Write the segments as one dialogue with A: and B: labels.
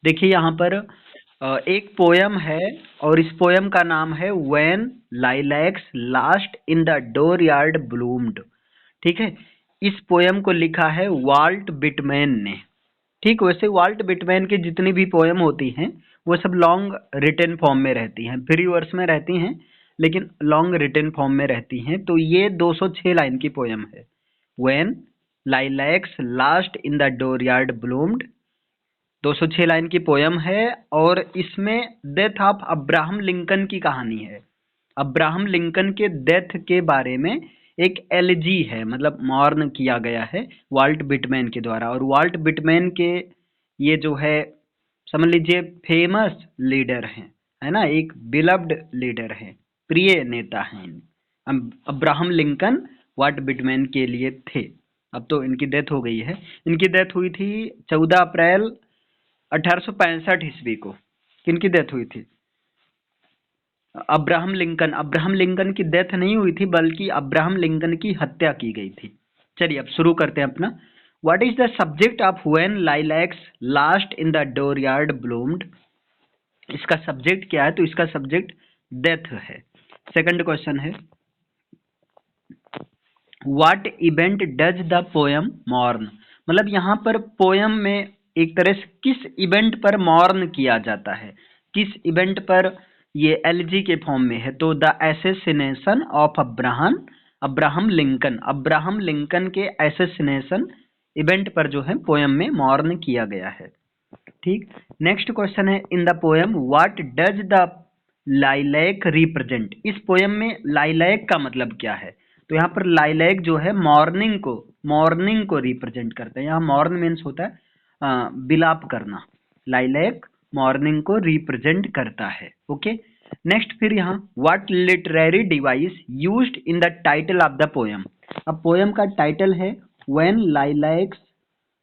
A: देखिए यहाँ पर एक पोयम है और इस पोयम का नाम है when lilacs last in the door yard bloomed. ठीक है, इस पोयम को लिखा है वाल्ट विटमैन ने। ठीक, वैसे वाल्ट विटमैन की जितनी भी पोयम होती हैं वो सब लॉन्ग रिटन फॉर्म में रहती हैं, फ्री वर्स में रहती हैं लेकिन लॉन्ग रिटन फॉर्म में रहती हैं। तो ये 206 लाइन की पोयम है, when lilacs last in the door yard bloomed. 206 line की पोयम है और इसमें डेथ ऑफ अब्राहम लिंकन की कहानी है। अब्राहम लिंकन के डेथ के बारे में एक एलजी है, मतलब मॉर्न किया गया है वाल्ट विटमैन के द्वारा। और वाल्ट विटमैन के ये जो है समझ लीजिए फेमस लीडर हैं, है ना, एक बिलव्ड लीडर है, प्रिय नेता हैं। अब्राहम लिंकन वाल्ट विटमैन के लिए थे। अब तो इनकी डेथ हो गई है। इनकी डेथ हुई थी 14 अप्रैल 1865 ईस्वी को। किनकी डेथ हुई थी? Abraham Lincoln. अब्राहम लिंकन की डेथ नहीं हुई थी बल्कि अब्राहम लिंकन की हत्या की गई थी। चलिए अब शुरू करते हैं अपना। What is the subject of when lilacs last in the door yard bloomed? इसका सब्जेक्ट क्या है? तो इसका सब्जेक्ट डेथ है। सेकंड क्वेश्चन है what event does the poem mourn? मतलब यहाँ पर पोयम में एक तरह से किस इवेंट पर मॉर्न किया जाता है, किस इवेंट पर? ये एलजी के फॉर्म में है, तो the assassination of Abraham Lincoln. Abraham Lincoln के एसेसिनेशन इवेंट पर जो है पोयम में मॉर्न किया गया है। ठीक, नेक्स्ट क्वेश्चन है इन the poem what does the lilac represent? इस पोयम में लाइलैक का मतलब क्या है? तो यहाँ पर लाइलैक जो है मॉर्निंग को रिप्रेजेंट करता है। यहाँ मॉर्न मीन्स होता है बिलाप करना। लाइलैक मॉर्निंग को रिप्रेजेंट करता है। ओके, नेक्स्ट फिर यहाँ what literary device used in the title of the poem? अब पोयम का टाइटल है when lilacs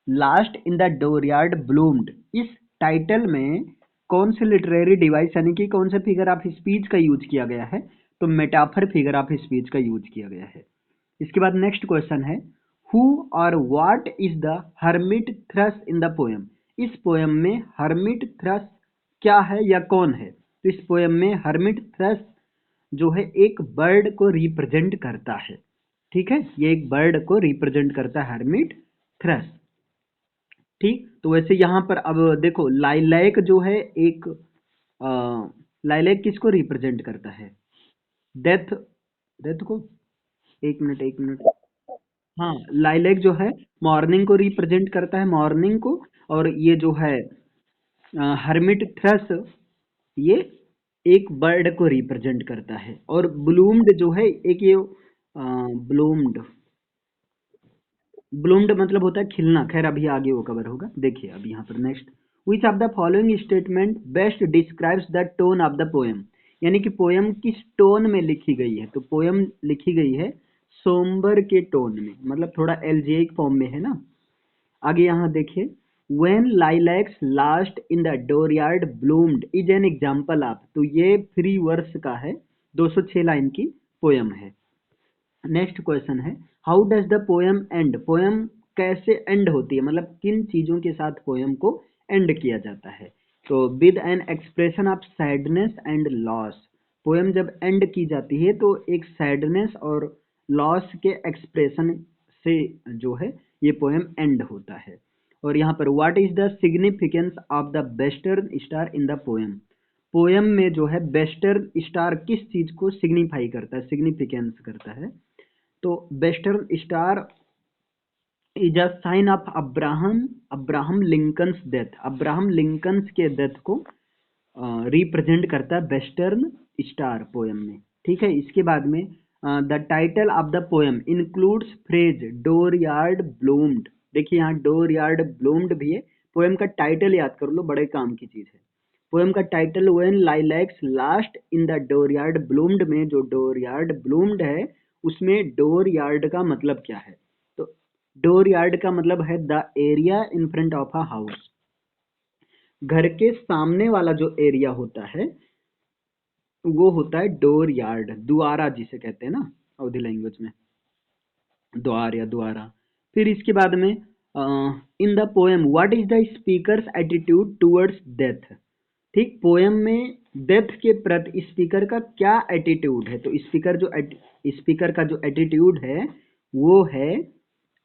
A: last in the dooryard bloomed. इस टाइटल में कौन से लिटरेरी डिवाइस यानी कि कौन से फिगर ऑफ स्पीच का यूज किया गया है? तो मेटाफर फिगर ऑफ स्पीच का यूज किया गया है। इसके बाद नेक्स्ट क्वेश्चन है who or what is the hermit thrush in the poem? इस पोयम में हर्मिट थ्रस क्या है या कौन है? तो इस पोयम में हर्मिट थ्रस जो है एक बर्ड को रिप्रेजेंट करता है। ठीक है, ये एक बर्ड को रिप्रेजेंट करता है हर्मिट थ्रस। ठीक, तो वैसे यहाँ पर अब देखो लाइलैक जो है एक लाइलैक किसको रिप्रेजेंट करता है? डेथ, डेथ को। एक मिनट। हाँ, लाइलैक जो है मॉर्निंग को रिप्रेजेंट करता है, मॉर्निंग को। और ये जो है हर्मिट थ्रस ये एक बर्ड को रिप्रेजेंट करता है। और ब्लूम्ड जो है एक ये ब्लूम्ड, ब्लूम्ड मतलब होता है खिलना। खैर अभी आगे वो कवर होगा। देखिए अब यहाँ पर next which of the following statement best describes the tone of the poem? यानी कि पोएम किस टोन में लिखी गई है? तो पोएम लिखी गई है सोम्बर के टोन में, मतलब थोड़ा एल्जियाइक फॉर्म में है ना। आगे यहाँ देखिए when lilacs last in the dooryard bloomed is an example of. तो ये फ्री वर्स का है, 206 लाइन की पोएम है। नेक्स्ट क्वेश्चन है how does the poem and? Poem कैसे एंड होती है, मतलब किन चीजों के साथ पोएम को एंड किया जाता है? तो with an expression of sadness and loss. Poem जब एंड की जाती है तो एक सैडनेस और लॉस के एक्सप्रेशन से जो है ये पोएम एंड होता है। और यहाँ पर what is the significance of the western star in the poem? Poem में जो है वेस्टर्न स्टार किस चीज को सिग्निफाई करता है, सिग्निफिकेंस करता है? तो western star is a sign of Abraham Lincoln's death. Abraham Lincoln's के डेथ को रिप्रेजेंट करता है वेस्टर्न स्टार पोएम में। ठीक है, इसके बाद में the title of the poem includes phrase door yard bloomed. देखिए यहाँ डोर यार्ड ब्लूम्ड भी है। पोएम का टाइटल याद कर लो, बड़े काम की चीज है। पोएम का title when lilacs last in the door yard bloomed में जो डोर यार्ड ब्लूम्ड है उसमें डोर यार्ड का मतलब क्या है? तो डोर यार्ड का मतलब है the area in front of a house. घर के सामने वाला जो एरिया होता है वो होता है डोर यार्ड, दुआरा जिसे कहते हैं ना अवधि लैंग्वेज में, द्वार या द्वारा। फिर इसके बाद में in the poem what is the speakers attitude towards death. ठीक, पोएम में डेथ के प्रति स्पीकर का क्या एटीट्यूड है, तो स्पीकर का जो एटीट्यूड है वो है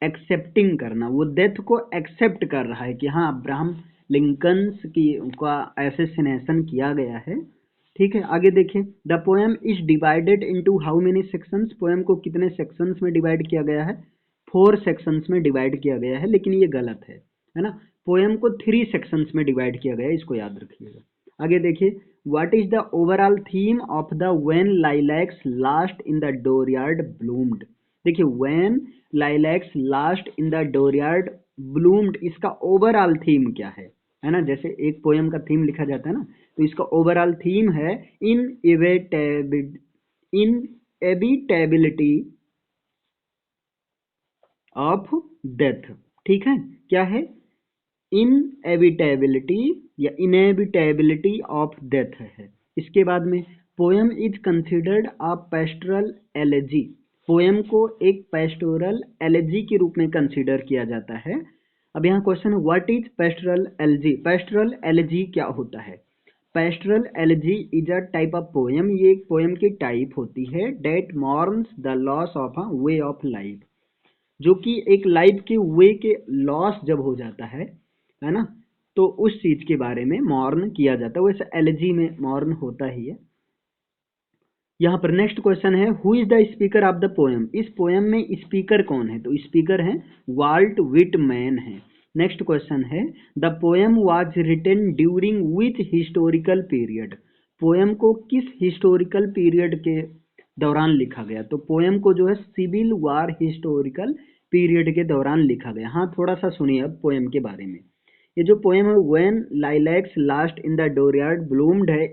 A: एक्सेप्टिंग करना, वो डेथ को एक्सेप्ट कर रहा है कि हाँ अब्राहम लिंकन्स की का असैसिनेशन किया गया है। ठीक है, आगे देखिए, the poem is divided into how many sections, poem को कितने सेक्शंस में डिवाइड किया गया है, 4 सेक्शंस में डिवाइड किया गया है, लेकिन ये गलत है ना, पोएम को 3 सेक्शंस में डिवाइड किया गया है, इसको याद रखिएगा। आगे देखिए, what is the overall theme of the when lilacs last in the dooryard bloomed. देखिए, when lilacs last in the dooryard bloomed, इसका ओवरऑल थीम क्या है ना, जैसे एक पोएम का थीम लिखा जाता है ना, तो इसका ओवरऑल थीम है इनएविटेबिलिटी ऑफ डेथ। ठीक है, क्या है, इनएविटेबिलिटी या इनएविटेबिलिटी ऑफ डेथ है। इसके बाद में poem is considered a pastoral elegy, poem को एक पेस्टोरल एलेजी के रूप में कंसिडर किया जाता है। अब यहाँ क्वेश्चन है, what is pastoral elegy, pastoral elegy क्या होता है। Pastoral elegy is a type of poem, ये एक पोएम की टाइप होती है, that mourns the loss of a way of life, जो कि एक लाइफ के वे के लॉस जब हो जाता है ना, तो उस चीज के बारे में मॉर्न किया जाता है, वैसे एलेजी में मॉर्न होता ही है। यहाँ पर नेक्स्ट क्वेश्चन है, who is the speaker of the poem, इस पोएम में स्पीकर कौन है, तो स्पीकर है वाल्ट विटमैन है। नेक्स्ट क्वेश्चन है, the poem was written during which historical period, poem को किस हिस्टोरिकल पीरियड के दौरान लिखा गया, तो पोएम को जो है सिविल वार हिस्टोरिकल पीरियड के दौरान लिखा गया। हाँ, थोड़ा सा सुनिए अब पोएम के बारे में। ये जो पोएम है when lilacs last in the dooryard bloomed है,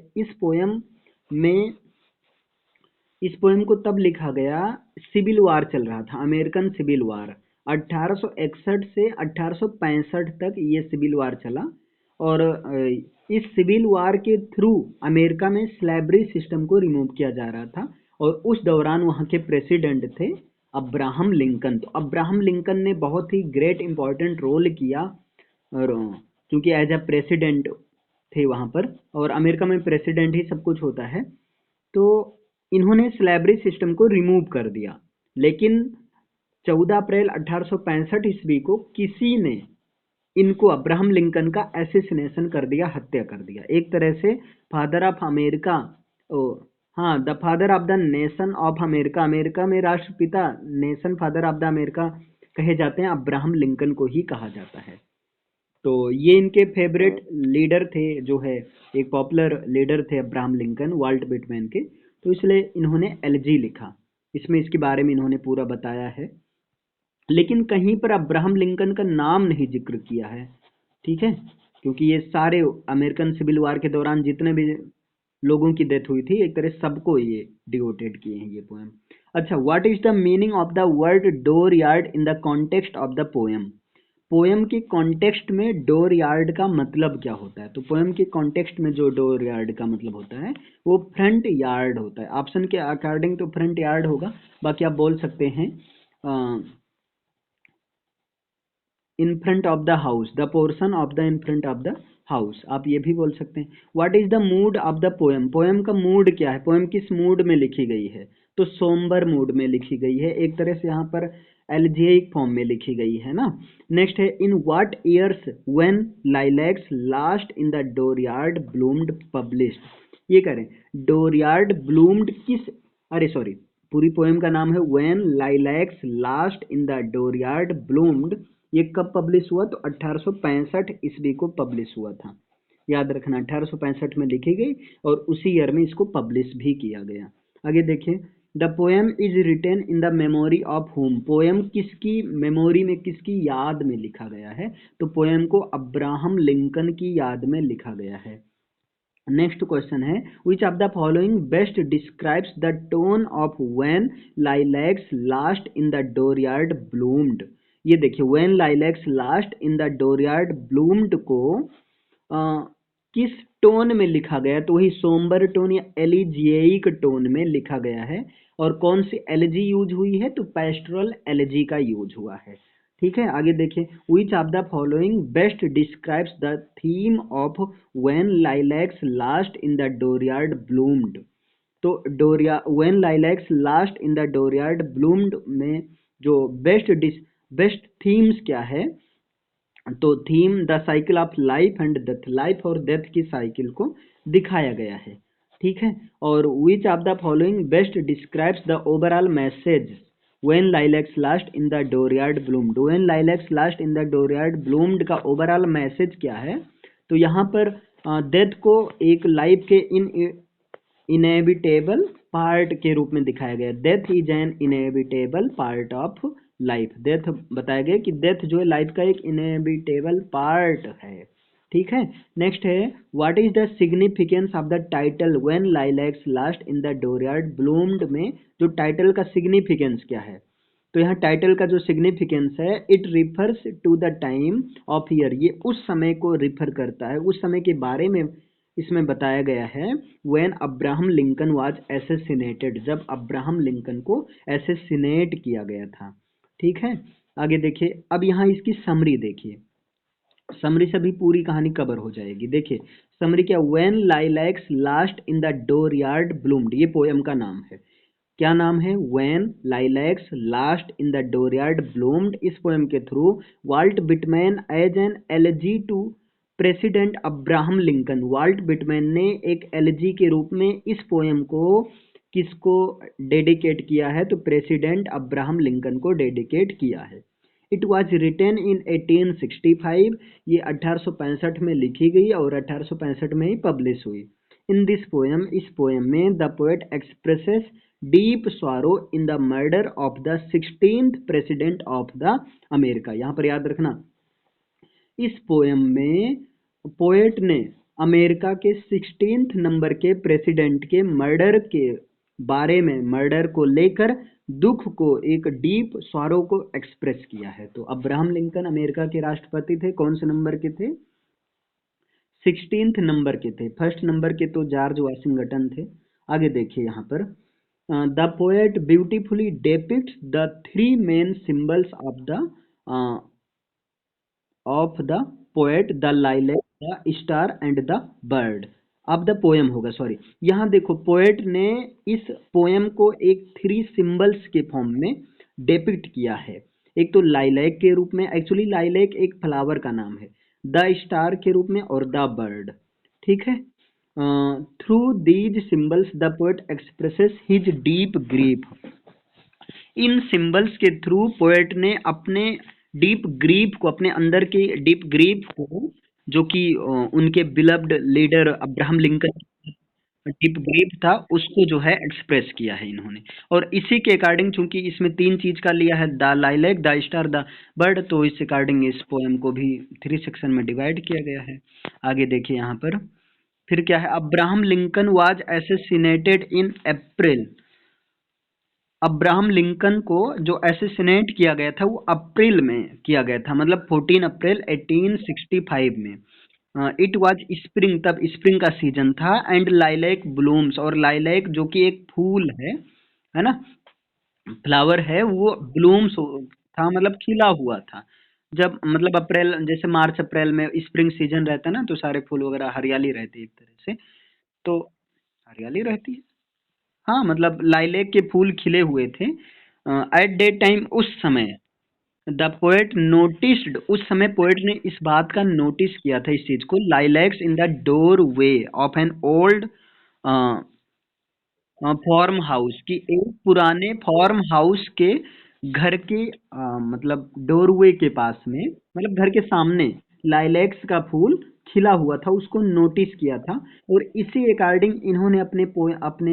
A: इस पोएम को तब लिखा गया, सिविल वार चल रहा था, अमेरिकन सिविल वार 1861 से 1865 तक ये सिविल वार चला। और इस सिविल वार के थ्रू अमेरिका में स्लैवरी सिस्टम को रिमूव किया जा रहा था, और उस दौरान वहाँ के प्रेसिडेंट थे अब्राहम लिंकन। तो अब्राहम लिंकन ने बहुत ही ग्रेट इंपॉर्टेंट रोल किया, और क्योंकि एज अ प्रेसिडेंट थे वहाँ पर, और अमेरिका में प्रेसिडेंट ही सब कुछ होता है, तो इन्होंने स्लैवरी सिस्टम को रिमूव कर दिया। लेकिन 14 अप्रैल 1865 ईस्वी को किसी ने इनको अब्राहम लिंकन का एसेसिनेशन कर दिया, हत्या कर दिया, एक तरह से फादर ऑफ अमेरिका, हाँ the father of the nation of America, America में राष्ट्रपिता, nation father of the America कहे जाते हैं, अब्राहम लिंकन को ही कहा जाता है। तो ये इनके फेवरेट लीडर थे, जो है एक पॉपुलर लीडर थे अब्राहम लिंकन वाल्ट विटमैन के, तो इसलिए इन्होंने एलजी लिखा, इसमें इसके बारे में इन्होंने पूरा बताया है, लेकिन कहीं पर अब्राहम लिंकन का नाम नहीं जिक्र किया है। ठीक है, क्योंकि ये सारे अमेरिकन सिविल वार के दौरान जितने भी लोगों की डेथ हुई थी, एक तरह सबको ये डिवोटेड किए हैं ये पोएम। अच्छा, what is the meaning of the word door yard in the context of the poem, poem के कॉन्टेक्स्ट में डोर यार्ड का मतलब क्या होता है, तो पोएम के कॉन्टेक्स्ट में जो डोर यार्ड का मतलब होता है वो फ्रंट यार्ड होता है, ऑप्शन के अकॉर्डिंग तो फ्रंट यार्ड होगा, बाकी आप बोल सकते हैं in front of the house, the portion of the in front of the house, आप ये भी बोल सकते हैं। What is the mood off the poem, poem का मूड क्या है, पोएम किस मूड में लिखी गई है, तो सोम्बर मूड में लिखी गई है, एक तरह से यहाँ पर एलिजिक फॉर्म में लिखी गई है ना। नेक्स्ट है, in what years when lilacs last in the dooryard bloomed published, ये करें डोरयार्ड ब्लूम्ड किस, अरे सॉरी, पूरी पोएम का नाम है when lilacs last in the dooryard bloomed, ये कब पब्लिश हुआ, तो 1865 ईस्वी को पब्लिश हुआ था, याद रखना 1865 में लिखी गई, और उसी ईयर में इसको पब्लिश भी किया गया। आगे देखिए, the poem is written in the memory of whom, poem किसकी मेमोरी में, किसकी याद में लिखा गया है, तो पोएम को अब्राहम लिंकन की याद में लिखा गया है। नेक्स्ट क्वेश्चन है, which of the following best describes the tone of when lilacs last in the dooryard bloomed, ये देखिए when lilacs last in the dooryard bloomed को किस टोन में लिखा गया, तो वही सोम्बर टोन या एलिजियक टोन में लिखा गया है, और कौन सी एलजी यूज हुई है, तो पेस्टोरल एलजी का यूज हुआ है। ठीक है, आगे देखिए, which of the following best describes the theme of when lilacs last in the dooryard bloomed. तो डोरिया when lilacs last in the dooryard bloomed में जो बेस्ट थीम्स क्या है, तो theme the cycle of life and death, लाइफ और death की साइकिल को दिखाया गया है। ठीक है, और which of the following best describes the overall message when lilacs last in the dooryard bloomed. When lilacs last in the dooryard bloomed का ओवरऑल मैसेज क्या है, तो यहाँ पर डेथ को एक लाइफ के इनएविटेबल पार्ट के रूप में दिखाया गया। Death is an inevitable part of life. Death बताया गया कि डेथ जो है लाइफ का एक इनएविटेबल पार्ट है। ठीक है, नेक्स्ट है, what is the significance of the title when lilacs last in the dooryard bloomed में जो टाइटल का सिग्निफिकेंस क्या है, तो यहाँ टाइटल का जो सिग्निफिकेंस है, it refers to the time of year, ये उस समय को रिफर करता है, उस समय के बारे में इसमें बताया गया है। When Abraham Lincoln was assassinated, जब अब्राहम लिंकन को एसेसिनेट किया गया था। ठीक है, आगे देखिए, अब यहाँ इसकी समरी देखिए, समरी से भी पूरी कहानी कवर हो जाएगी। देखिए समरी क्या, when lilacs last in the door yard bloomed, ये पोएम का नाम है। क्या नाम है, when lilacs last in the dooryard bloomed. इस पोएम के through Walt Whitman as an elegy to President Abraham Lincoln, Walt Whitman ने एक एलजी के रूप में इस पोएम को किसको डेडिकेट किया है, तो प्रेसिडेंट अब्राहम लिंकन को डेडिकेट किया है। इट वॉज रिटेन इन 1865, ये 1865 में लिखी गई और 1865 में ही पब्लिश हुई। इन दिस पोएम, इस पोएम में the poet expresses deep sorrow in the murder of the 16th president of the America. यहाँ पर याद रखना, इस पोएम में पोएट ने अमेरिका के 16th नंबर के प्रेसिडेंट के मर्डर के बारे में, मर्डर को लेकर दुख को, एक डीप सॉरो को एक्सप्रेस किया है। तो अब्राहम लिंकन अमेरिका के राष्ट्रपति थे, कौन से नंबर के थे, 16th नंबर के थे। फर्स्ट नंबर के तो जॉर्ज वाशिंगटन थे। आगे देखिए यहाँ पर, the poet beautifully depicts the three main symbols of the poet, the lilac, the star and the bird. अब द पोएम होगा, सॉरी, यहाँ देखो पोएट ने इस पोएम को एक थ्री सिंबल्स के फॉर्म में डेपिक्ट किया है। एक तो लाइलैक के रूप में, एक्चुअली लाइलैक एक फ्लावर का नाम है, द स्टार के रूप में और द बर्ड। ठीक है, through these symbols the poet expresses his deep grief. In symbols के थ्रू पोएट ने अपने डीप ग्रीफ को, अपने अंदर की डीप ग्रीफ को, जो कि उनके beloved leader Abraham Lincoln deep grief था, उसको जो है एक्सप्रेस किया है इन्होंने। और इसी के अकॉर्डिंग, चूंकि इसमें तीन चीज का लिया है, the lilac, the star, the bird, तो इस अकॉर्डिंग इस पोएम को भी थ्री सेक्शन में डिवाइड किया गया है। आगे देखिए यहाँ पर, फिर क्या है, Abraham Lincoln was assassinated in April. Abraham Lincoln को जो एसेसिनेट किया गया था वो अप्रैल में किया गया था, मतलब 14 अप्रैल 1865 में। इट वाज स्प्रिंग, तब स्प्रिंग का सीजन था, एंड लाइलैक ब्लूम्स, और लाइलैक जो कि एक फूल है ना, फ्लावर है, वो ब्लूम्स था, मतलब खिला हुआ था। जब मतलब अप्रैल, जैसे मार्च अप्रैल में स्प्रिंग सीजन रहता है ना, तो सारे फूल वगैरह हरियाली रहती है एक तरह से, तो हरियाली रहती है, हाँ, मतलब लाइलैक के फूल खिले हुए थे। एट डे टाइम, उस समय, द पोएट नोटिस्ड, उस समय पोएट ने इस बात का नोटिस किया था, इस चीज को, lilacs in the door way of an old farm house, की एक पुराने फॉर्म हाउस के घर के मतलब डोरवे के पास में, मतलब घर के सामने लाइलैक्स का फूल खिला हुआ था, उसको नोटिस किया था। और इसी अकॉर्डिंग इन्होंने अपने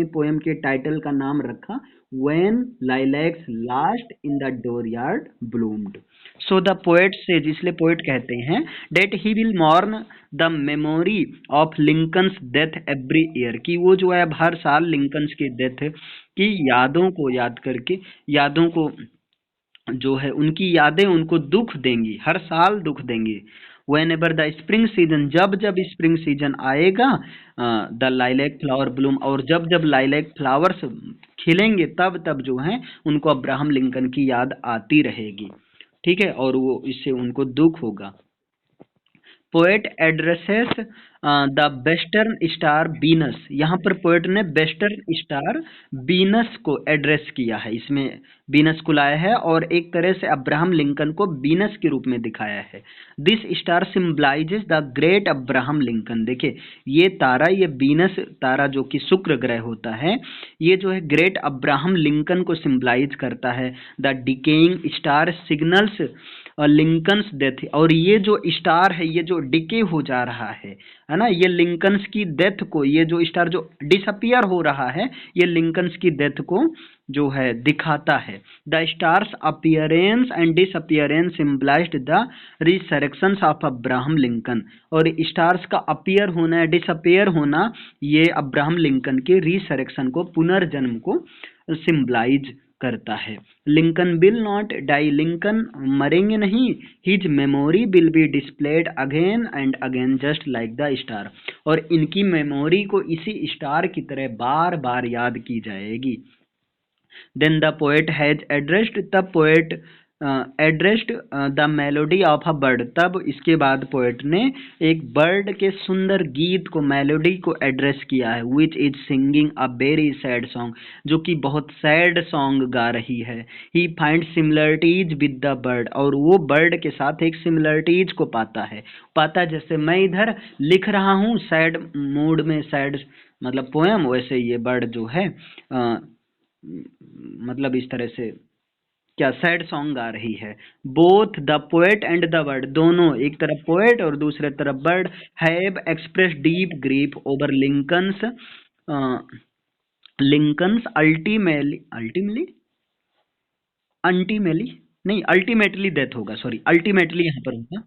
A: पोएम के टाइटल का नाम रखा, when lilacs last in the dooryard bloomed. So the poet says, इसलिए पोएट कहते हैं, that he will mourn the memory of Lincoln's death every year, कि वो जो है अब हर साल लिंकन्स की डेथ की यादों को याद करके, यादों को जो है, उनकी यादें उनको दुख देंगी, हर साल दुख देंगी। When ever the spring season, जब जब स्प्रिंग सीजन आएगा, द लाइलैक फ्लावर ब्लूम, और जब जब लाइलैक फ्लावर्स खिलेंगे, तब तब जो है उनको अब्राहम लिंकन की याद आती रहेगी। ठीक है, और वो इससे उनको दुख होगा। Poet addresses the western star beans, यहाँ पर पोएट ने वेस्टर्न स्टार बीनस को एड्रेस किया है, इसमें बीनस को लाया है और एक तरह से अब्राहम लिंकन को बीनस के रूप में दिखाया है। This star symbolises the great Abraham Lincoln. देखिए ये तारा, ये बीनस तारा जो कि शुक्र ग्रह होता है, ये जो है ग्रेट अब्राहम लिंकन को सिम्बलाइज करता है। The decaying star signals Lincoln's death, और ये जो स्टार है ये जो डिके हो जा रहा है ना, ये लिंकन्स की डेथ को, ये जो स्टार जो डिसअपियर हो रहा है ये लिंकन्स की डेथ को जो है दिखाता है। The star's appearance and disappearance symbolised the resurrection of Abraham Lincoln, और स्टार्स का अपीयर होना है, डिसअपियर होना, ये अब्राहम लिंकन के रिसरेक्शन को, पुनर्जन्म को सिम्बलाइज करता है। Lincoln will not die, Lincoln मरेंगे नहीं। His memory will be displayed again and again just like the star, और इनकी मेमोरी को इसी स्टार की तरह बार बार याद की जाएगी। Then the poet has addressed, तब poet addressed the melody of a bird, तब इसके बाद पोएट ने एक बर्ड के सुंदर गीत को, मेलोडी को एड्रेस किया है। Which is singing a very sad song, जो कि बहुत सैड सॉन्ग गा रही है। He find similarities with the bird, और वो बर्ड के साथ एक सिमिलरिटीज को पाता जैसे मैं इधर लिख रहा हूँ सैड मूड में, सैड मतलब पोएम, वैसे ये बर्ड जो है मतलब इस तरह से क्या सैड सॉन्ग गा रही है। Both the poet and the bird, दोनों, एक तरफ पोएट और दूसरे तरफ bird, have express deep grief over Lincoln's, Lincoln's ultimately नहीं, अल्टीमेटली डेथ होगा, सॉरी अल्टीमेटली यहाँ पर होगा,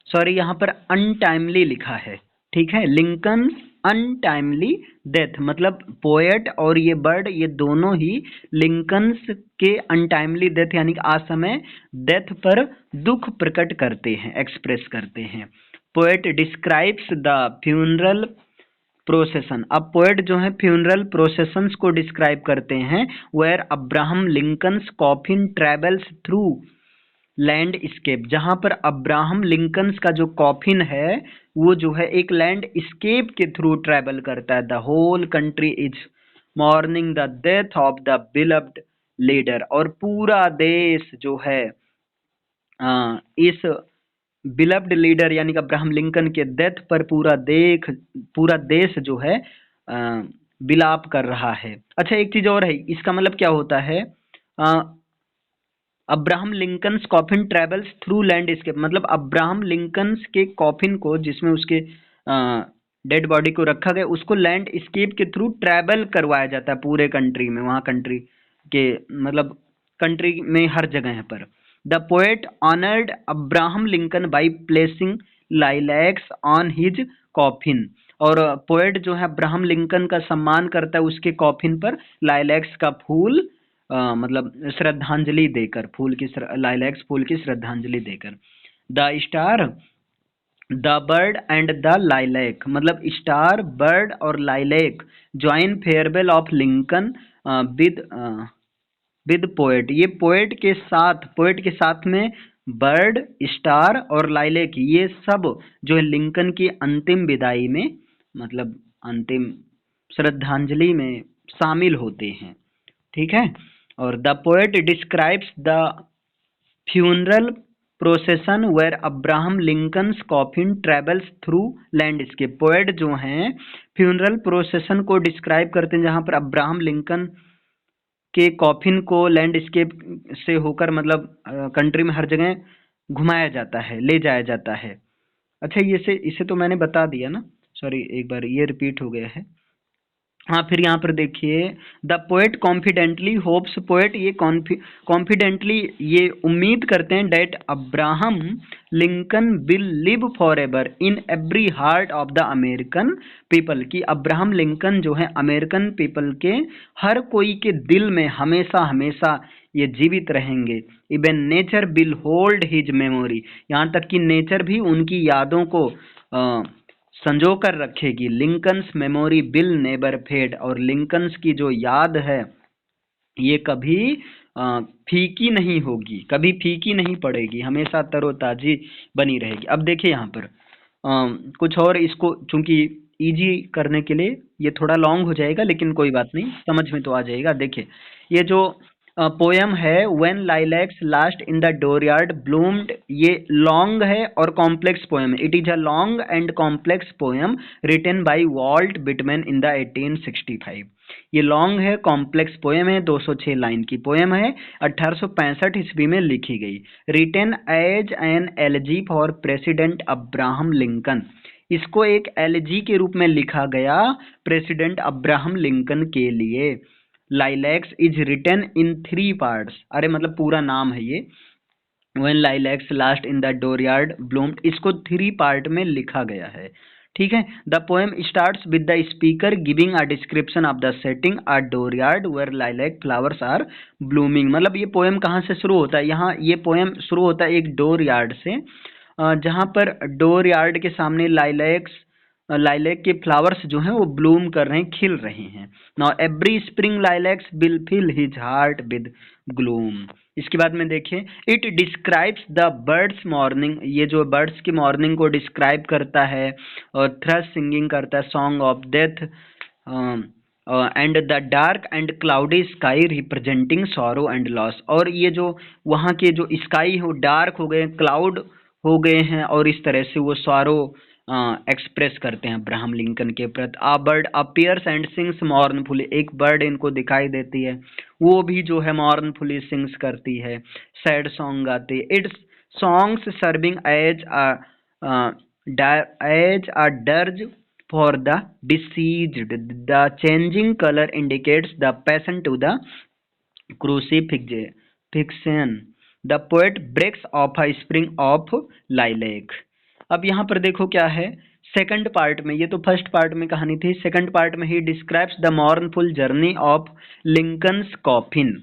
A: सॉरी यहाँ पर अनटाइमली लिखा है, ठीक है। लिंकन अनटाइमली डेथ, मतलब पोएट और ये बर्ड, ये दोनों ही लिंकन्स के अनटाइमली डेथ यानी कि असमय डेथ पर दुख प्रकट करते हैं, एक्सप्रेस करते हैं। पोएट डिस्क्राइब्स द फ्यूनरल प्रोसेसन, अब पोएट जो है फ्यूनरल प्रोसेसन्स को डिस्क्राइब करते हैं। Where Abraham Lincoln's coffin travels through landscape, जहां पर अब्राहम लिंकन्स का जो कॉफिन है वो जो है एक लैंडस्केप के थ्रू ट्रेवल करता है। The whole country is mourning the death of the beloved leader, और पूरा देश जो है इस बिलव्ड लीडर यानी कि अब्राहम लिंकन के डेथ पर पूरा देश जो है विलाप कर रहा है। अच्छा एक चीज और है, इसका मतलब क्या होता है, Abraham Lincoln's coffin travels through landscape, मतलब अब्राहम लिंकन्स के कॉफिन को, जिसमें उसके डेड बॉडी को रखा गया, उसको लैंडस्केप के थ्रू ट्रैवल करवाया जाता है पूरे कंट्री में, वहाँ कंट्री के मतलब कंट्री में हर जगह पर। The poet honoured Abraham Lincoln by placing lilacs on his coffin, और पोएट जो है अब्राहम लिंकन का सम्मान करता है उसके कॉफिन पर लाइलैक्स का फूल मतलब श्रद्धांजलि देकर, लाइलैक्स फूल की श्रद्धांजलि देकर। The star the bird and the lilac, मतलब स्टार, बर्ड और lilac join farewell of Lincoln with with poet, ये पोएट के साथ में बर्ड, स्टार और लाइलैक, ये सब जो है लिंकन की अंतिम विदाई में, मतलब अंतिम श्रद्धांजलि में शामिल होते हैं, ठीक है। और the poet describes the funeral procession where Abraham Lincoln's coffin travels through landscape, poet जो हैं फ्यूनरल प्रोसेसन को डिस्क्राइब करते हैं जहां पर अब्राहम लिंकन के कॉफिन को लैंडस्केप से होकर मतलब कंट्री में हर जगह घुमाया जाता है, ले जाया जाता है। अच्छा इसे तो मैंने बता दिया ना, सॉरी एक बार ये रिपीट हो गया है। हाँ फिर यहाँ पर देखिए, the poet confidently hopes, poet ये कॉन्फिडेंटली ये उम्मीद करते हैं that Abraham Lincoln will live for ever in every heart of the American people, की अब्राहम लिंकन जो है अमेरिकन पीपल के हर कोई के दिल में हमेशा हमेशा ये जीवित रहेंगे। Even nature will hold his memory, यहाँ तक कि नेचर भी उनकी यादों को संजो कर रखेगी। Lincoln's memory will never fade, और लिंकन्स की जो याद है ये कभी फीकी नहीं होगी, कभी फीकी नहीं पड़ेगी, हमेशा तरोताजी बनी रहेगी। अब देखिए यहाँ पर कुछ और, इसको चूंकि इजी करने के लिए ये थोड़ा लॉन्ग हो जाएगा, लेकिन कोई बात नहीं, समझ में तो आ जाएगा। देखिए ये जो पोयम है, when lilacs last in the dooryard bloomed, ये लॉन्ग है और कॉम्प्लेक्स पोयम है। It is a long and complex poem written by Walt Whitman in the 1865। ये लॉन्ग है, कॉम्प्लेक्स पोयम है, 206 लाइन की पोयम है, 1865 ईस्वी में लिखी गई। Written as an elegy for president Abraham Lincoln, इसको एक एलजी के रूप में लिखा गया प्रेसिडेंट अब्राहम लिंकन के लिए। Lilacs is written in 3 parts, अरे मतलब पूरा नाम है ये। When lilacs last in the dooryard bloomed, इसको 3 पार्ट में लिखा गया है। ठीक है। The poem starts with the speaker giving a description of the setting a dooryard where lilac flowers are blooming. मतलब ये पोएम कहाँ से शुरू होता है, यहाँ ये पोएम शुरू होता है एक डोर यार्ड से, जहाँ पर डोर यार्ड के सामने लाइलैक के फ्लावर्स जो हैं वो ब्लूम कर रहे हैं, खिल रहे हैं। Now every spring lilacs will fill his heart with gloom. इसके बाद में देखें, it describes the bird's mourning, ये जो बर्ड्स की मॉर्निंग को डिस्क्राइब करता है, और थ्रश सिंगिंग करता है, song of death, and the dark and cloudy sky representing sorrow and loss. और ये जो वहाँ के जो स्काई है वो डार्क हो गए, क्लाउड हो गए हैं, और इस तरह से वो सॉरो एक्सप्रेस करते हैं अब्राहम लिंकन के प्रति। आ बर्ड अपीयर्स एंड सिंग्स मॉर्नफुली, एक बर्ड इनको दिखाई देती है, वो भी जो है मॉर्नफुली सिंग्स करती है, सैड सॉन्ग गाती है। Its songs serving as a dirge for the deceased, the changing colour indicates the passion to the crucifixion, the poet breaks off a spring of lilac. अब यहाँ पर देखो क्या है, सेकंड पार्ट में, ये तो फर्स्ट पार्ट में कहानी थी, सेकंड पार्ट में he describes the मॉर्नफुल journey of Lincoln's coffin.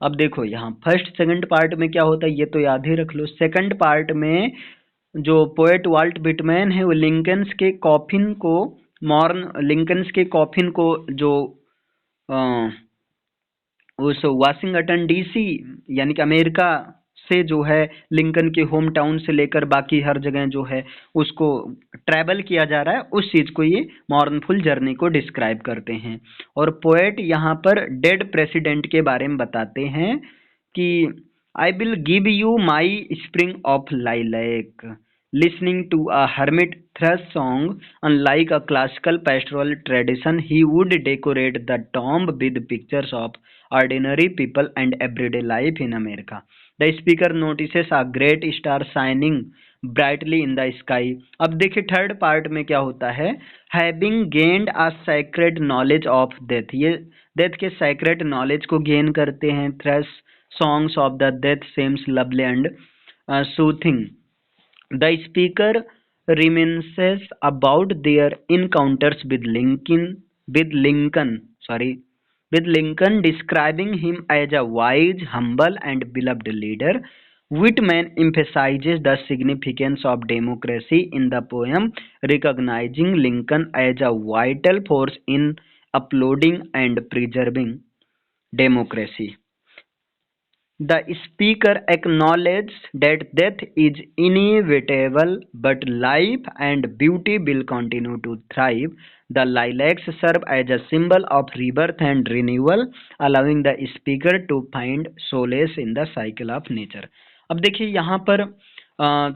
A: अब देखो यहाँ फर्स्ट सेकंड पार्ट में क्या होता है ये तो याद ही रख लो। सेकंड पार्ट में जो पोएट वाल्ट विटमैन है वो लिंकन्स के कॉफिन को, लिंकन्स के कॉफिन को जो उस वाशिंगटन डीसी यानी कि अमेरिका से जो है लिंकन के होम टाउन से लेकर बाकी हर जगह जो है उसको ट्रैवल किया जा रहा है, उस चीज को ये मॉर्नफुल जर्नी को डिस्क्राइब करते हैं। और पोएट यहाँ पर डेड प्रेसिडेंट के बारे में बताते हैं कि I will give you my spring of lilac, listening to a hermit thrush song. Unlike a classical pastoral tradition, he would decorate the tomb with pictures of ordinary people and everyday life in America. The speaker notices a great star shining brightly in the sky. अब देखिए third part में क्या होता है, having gained a sacred knowledge of death, ये death के sacred knowledge को gain करते हैं। thrush songs of the death seems lovely and soothing. The speaker reminisces about their encounters with Lincoln, describing him as a wise, humble, and beloved leader. Whitman emphasizes the significance of democracy in the poem, recognizing Lincoln as a vital force in upholding and preserving democracy. The speaker acknowledges that death is inevitable, but life and beauty will continue to thrive. The lilacs serve as a symbol of rebirth and renewal, allowing the speaker to find solace in the cycle of nature. अब देखिए यहाँ पर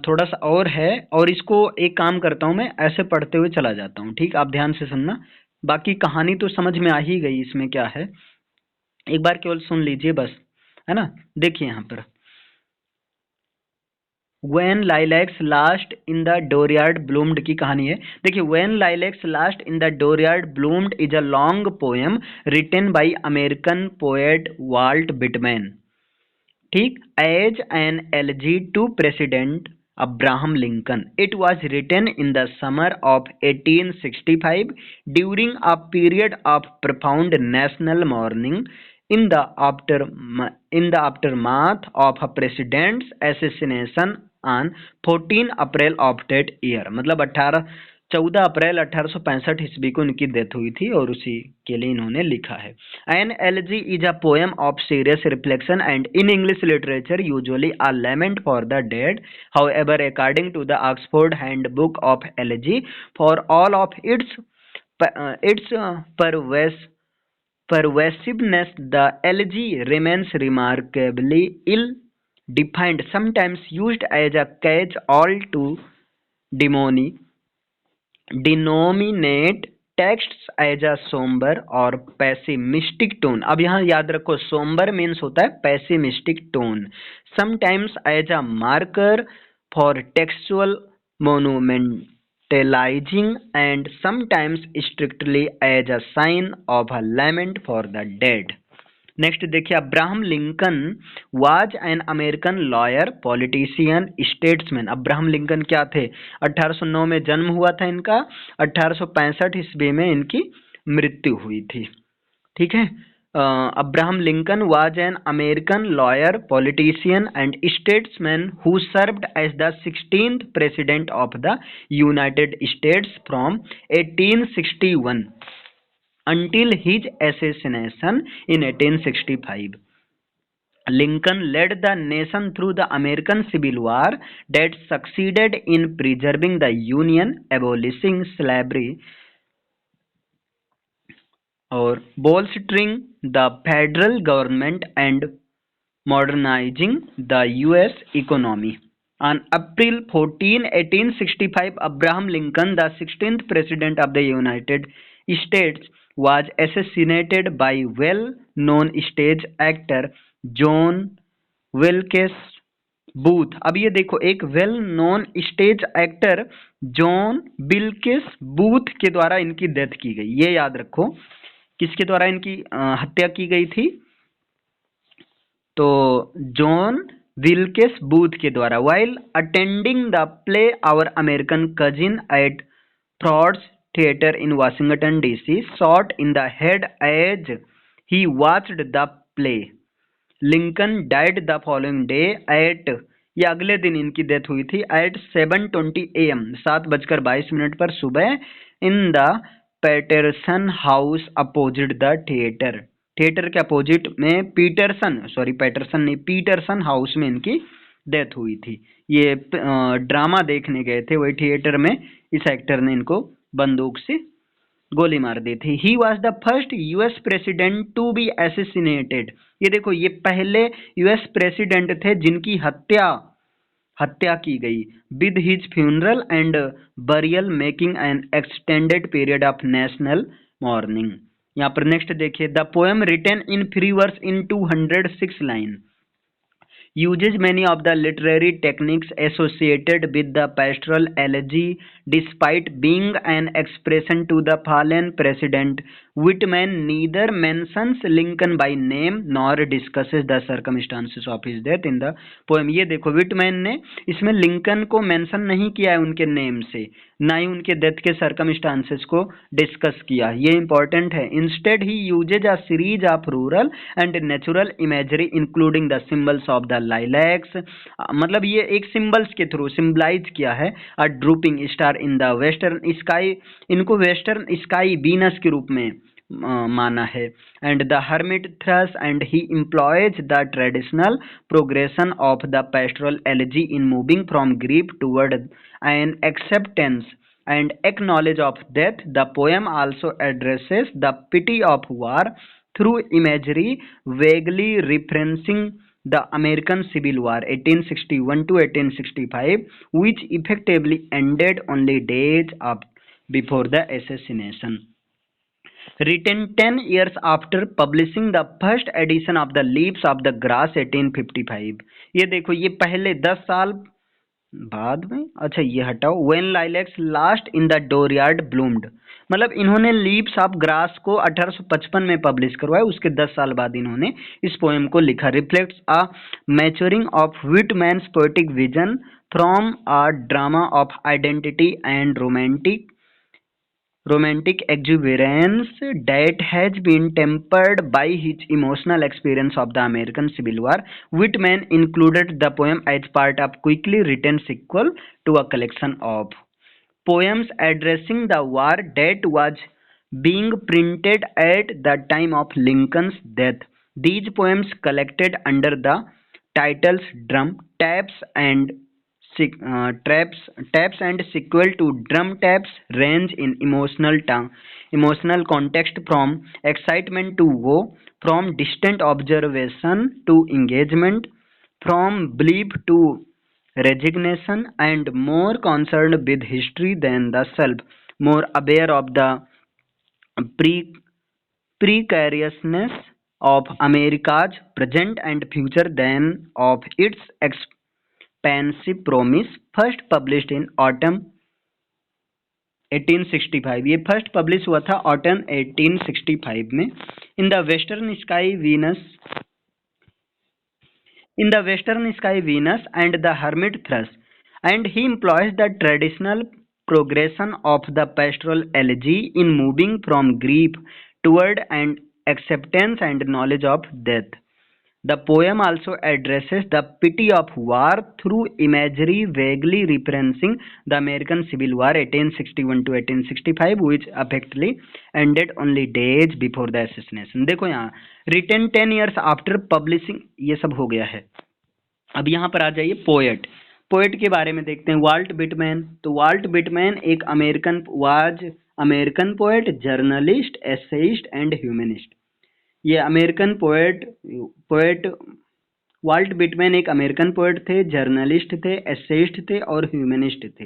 A: थोड़ा सा और है, और इसको एक काम करता हूँ मैं ऐसे पढ़ते हुए चला जाता हूँ, ठीक, आप ध्यान से सुनना। बाकी कहानी तो समझ में आ ही गई, इसमें क्या है, एक बार केवल सुन लीजिए बस, है ना। देखिए यहाँ पर When lilacs last in the dooryard bloomed की कहानी है। देखिए When lilacs last in the dooryard bloomed is a long poem written by American poet Walt Whitman, ठीक, as an elegy to President Abraham Lincoln. It was written in the summer of 1865 during a period of profound national mourning in the aftermath of a president's assassination on 14 April of that year। मतलब 14 अप्रैल 1865 ईस्वी को इनकी death हुई थी और उसी के लिए इन्होंने लिखा है। An elegy is a poem of serious reflection and in English literature usually a lament for the dead. However, according to the Oxford Handbook of Elegy, for all of its pervasiveness, the elegy remains remarkably ill defined, sometimes used as a catch-all to demoni denominate text as a sombre और pessimistic tone. अब यहाँ याद रखो, sombre means होता है pessimistic tone. Sometimes as a marker for textual monumentalising and sometimes strictly as a sign of a lament for the dead. Next देखिए, Abraham Lincoln was an American lawyer, politician, statesman. Abraham Lincoln क्या थे? 1809 में जन्म हुआ था इनका, 1865 ईस्वी में इनकी मृत्यु हुई थी। ठीक है। Abraham Lincoln was an American lawyer, politician and statesman who served as the 16th president of the United States from 1861 until his assassination in 1865. Lincoln led the nation through the American Civil War that succeeded in preserving the Union, abolishing slavery, or bolstering the federal government and modernizing the US economy. On April 14, 1865, Abraham Lincoln, the 16th President of the United States, was assassinated by well-known stage actor John Wilkes booth. अब ये देखो, एक well known stage actor John Bilkis booth के द्वारा इनकी death की गई। ये याद रखो, किसके द्वारा इनकी हत्या की गई थी? तो जॉन विल्केस बूथ के द्वारा। While attending the play our American cousin at Ford's theatre in Washington DC shot in the head as he watched the play. Lincoln died the following day at, ये अगले दिन इनकी डेथ हुई थी, eight 7:20 AM, 7:22 पर सुबह, in the Patterson house opposite the theatre. Theatre के opposite में पैटरसन नहीं, पीटरसन हाउस में इनकी डेथ हुई थी। ये ड्रामा देखने गए थे, वही थिएटर में इस एक्टर ने इनको बंदूक से गोली मार दी थी। He was the first US president to be assassinated. ये देखो, ये पहले यूएस प्रेसिडेंट थे जिनकी हत्या की गई। With his funeral and burial making an extended period of national mourning. यहाँ पर नेक्स्ट देखिए, the poem written in 3 verse in 206 line uses many of the literary techniques associated with the pastoral elegy. Despite being an expression to the fallen president, Whitman neither mentions Lincoln by name nor discusses the circumstances of his death in the poem. ये देखो, Whitman ने इसमें Lincoln को mention नहीं किया है उनके name से, ना ही उनके डेथ के सर्कमस्टांसेस को डिस्कस किया। ये इंपॉर्टेंट है। Instead he uses a series of rural and natural imagery including the symbols of the lilacs. मतलब ये एक सिंबल्स के थ्रू सिंबलाइज किया है a drooping star in the western sky. इनको वेस्टर्न स्काई वीनस के रूप में माना है। And the hermit thrush and he employs the traditional progression of the pastoral elegy in moving from grief toward an acceptance and acknowledge of death. The poem also addresses the pity of war through imagery vaguely referencing the American Civil War 1861 to 1865, which effectively ended only days before the assassination. Written 10 years after publishing the first edition of the Leaves of the Grass 1855. ये देखो, ये पहले 10 साल बाद में, अच्छा ये हटाओ, when lilacs last in the dooryard bloomed. मतलब इन्होंने लीव्स ऑफ ग्रास को 1855 में पब्लिश करवाया, उसके 10 साल बाद इन्होंने इस पोएम को लिखा। Reflects a maturing of Whitman's poetic vision from a drama of identity and romantic exuberance that has been tempered by his emotional experience of the American Civil War. Whitman included the poem as part of quickly written sequel to a collection of poems addressing the war that was being printed at the time of Lincoln's death. These poems, collected under the titles Drum Taps and Traps, Taps and sequel to Drum Taps, range in emotional context from excitement to woe, from distant observation to engagement, from belief to resignation, and more concerned with history than the self, more aware of the pre- precariousness of America's present and future than of its expansive promise. First published in autumn 1865, ये first publish हुआ था autumn 1865 में. इन the western sky Venus in the western sky Venus and the hermit thrush, and he employs the traditional progression of the pastoral elegy in moving from grief toward an acceptance and knowledge of death. The poem also addresses the pity of war through imagery vaguely referencing the American Civil War 1861 to 1865, which effectively ended only days before the assassination. देखो यहाँ written 10 years after publishing, ये सब हो गया है. अब यहाँ पर आ जाइए पोएट. पोएट के बारे में देखते हैं. Walt Whitman. तो वाल्ट बिटमैन एक American poet, journalist, essayist and humanist. ये अमेरिकन पोएट वाल्ट बिटमैन एक अमेरिकन पोएट थे, जर्नलिस्ट थे, एसेइस्ट थे और ह्यूमनिस्ट थे.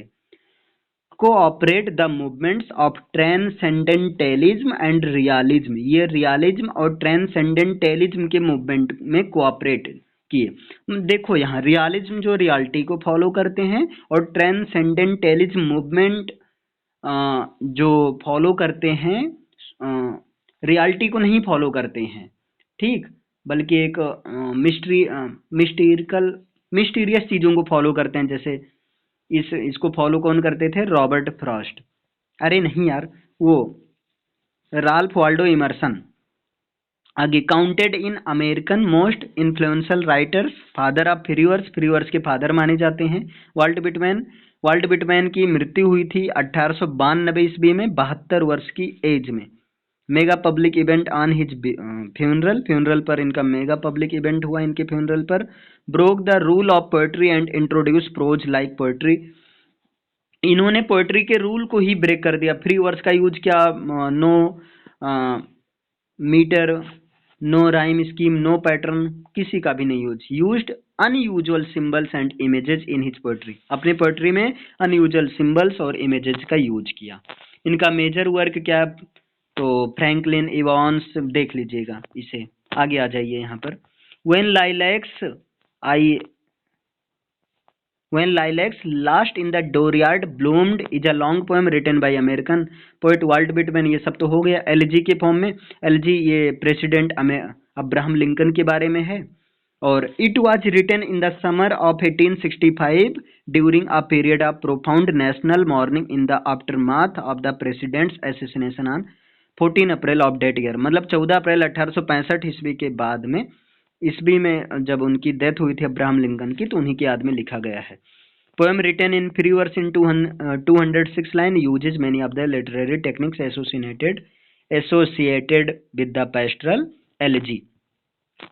A: Cooperate the movements of transcendentalism and realism. ये रियलिज्म और ट्रांसेंडेंटलिज्म के मूवमेंट में कोऑपरेट किए. देखो यहाँ रियलिज्म जो रियलिटी को फॉलो करते हैं और ट्रांसेंडेंटलिज्म मूवमेंट जो फॉलो करते हैं रियलिटी को नहीं फॉलो करते हैं, ठीक, बल्कि एक मिस्टीरियस चीज़ों को फॉलो करते हैं. जैसे इसको फॉलो कौन करते थे? Robert Frost. अरे नहीं यार, वो राल्फ वाल्डो इमर्सन. आगे counted in American most influential writers, father of free verse के फादर माने जाते हैं वाल्ट बिटमैन की मृत्यु हुई थी 1892 ईस्वी में 72 वर्ष की एज में. Mega public event on his funeral पर इनका मेगा पब्लिक इवेंट हुआ इनके फ्यूनरल पर. Broke the rule of poetry and introduce prose like poetry. इन्होंने पोएट्री के रूल को ही ब्रेक कर दिया. फ्री वर्स का यूज किया, no metre, no rhyme scheme, no pattern, किसी का भी नहीं used unusual symbols and images in his poetry. अपने पोएट्री में अनयूजुअल सिंबल्स और इमेजेस का यूज किया. इनका मेजर वर्क क्या? तो फ्रैंकलिन इवांस, देख लीजिएगा इसे. आगे आ जाइए यहाँ पर. When lilacs last in the dooryard bloomed is a long poem written by American poet Walt Whitman. ये सब तो हो गया एलजी के फॉर्म में. एलजी ये प्रेसिडेंट अब्राहम लिंकन के बारे में है. और it was written in the summer of 1865 during a period of profound national mourning in the aftermath of the president's assassination on 14 April of that year. मतलब 14 अप्रैल 1865 ईस्वी के बाद में, ईस्वी में जब उनकी डेथ हुई थी अब्राहम लिंकन की, तो उन्हीं की याद में लिखा गया है. Poem written in free verse in 206 line, uses many of the literary techniques associated with the pastoral elegy.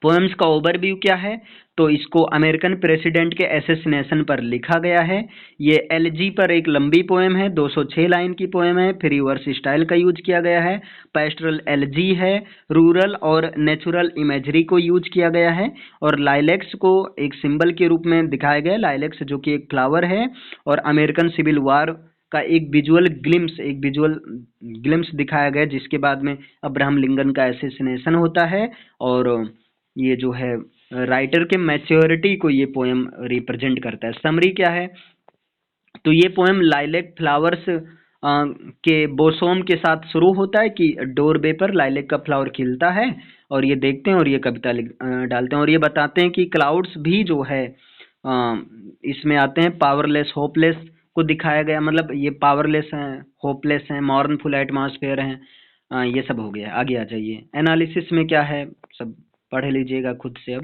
A: Poems का ओवरव्यू क्या है? तो इसको अमेरिकन प्रेसिडेंट के असैसिनेशन पर लिखा गया है. ये एलजी पर एक लंबी पोएम है, 206 लाइन की पोएम है. फ्री वर्स स्टाइल का यूज किया गया है. पेस्ट्रल एलजी है. रूरल और नेचुरल इमेजरी को यूज किया गया है. और लाइलेक्स को एक सिंबल के रूप में दिखाया गया. लाइलेक्स जो कि एक फ्लावर है, और अमेरिकन सिविल वॉर का एक विजुअल ग्लिम्स दिखाया गया, जिसके बाद में अब्राहम लिंकन का असैसिनेशन होता है. और ये जो है राइटर के मैच्योरिटी को ये पोएम रिप्रेजेंट करता है. समरी क्या है? तो ये पोएम लाइलेक फ्लावर्स के बोसोम के साथ शुरू होता है कि डोरवे पर लाइलेक का फ्लावर खिलता है, और ये देखते हैं और ये कविता डालते हैं. और ये बताते हैं कि क्लाउड्स भी जो है इसमें आते हैं. पावरलेस, होपलेस को दिखाया गया, मतलब ये पावरलेस हैं, होपलेस हैं, मॉर्नफुल एटमॉस्फेयर हैं. ये सब हो गया. आगे आ जाइए. एनालिसिस में क्या है सब पढ़ लीजिएगा खुद से अब,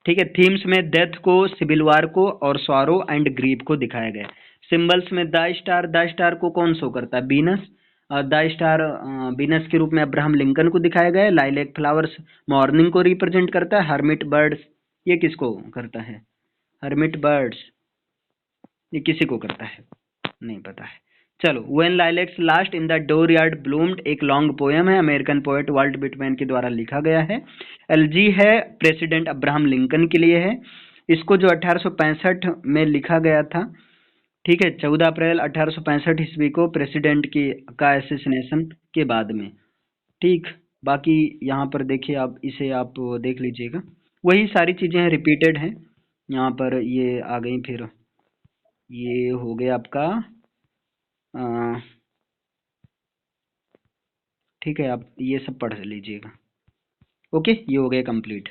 A: ठीक है. थीम्स में डेथ को, सिविल वार को और सॉरो एंड ग्रीफ को दिखाया गया. सिंबल्स में द स्टार को कौन शो करता है? वीनस। द स्टार वीनस के रूप में अब्राहम लिंकन को दिखाया गया है। लाइलैक फ्लावर्स मॉर्निंग को रिप्रेजेंट करता है। हर्मिट बर्ड्स ये किसको करता है? हर्मिट बर्ड्स ये किसी को करता है? नहीं पता है। चलो, when lilacs last in the door yard bloomed एक लॉन्ग पोएम है, अमेरिकन पोएट वाल्ट विटमैन के द्वारा लिखा गया है। एलजी है प्रेसिडेंट अब्राहम लिंकन के लिए है। इसको जो 1865 में लिखा गया था, ठीक है, 14 अप्रैल 1865 ईस्वी को प्रेसिडेंट की का एसेसिनेशन के बाद में। ठीक, बाकी यहाँ पर देखिए, आप इसे आप देख लीजिएगा, वही सारी चीजें रिपीटेड हैं यहाँ पर, ये आ गई। फिर ये हो गया आपका ठीक है, आप ये सब पढ़ लीजिएगा। ओके, ये हो गया कंप्लीट।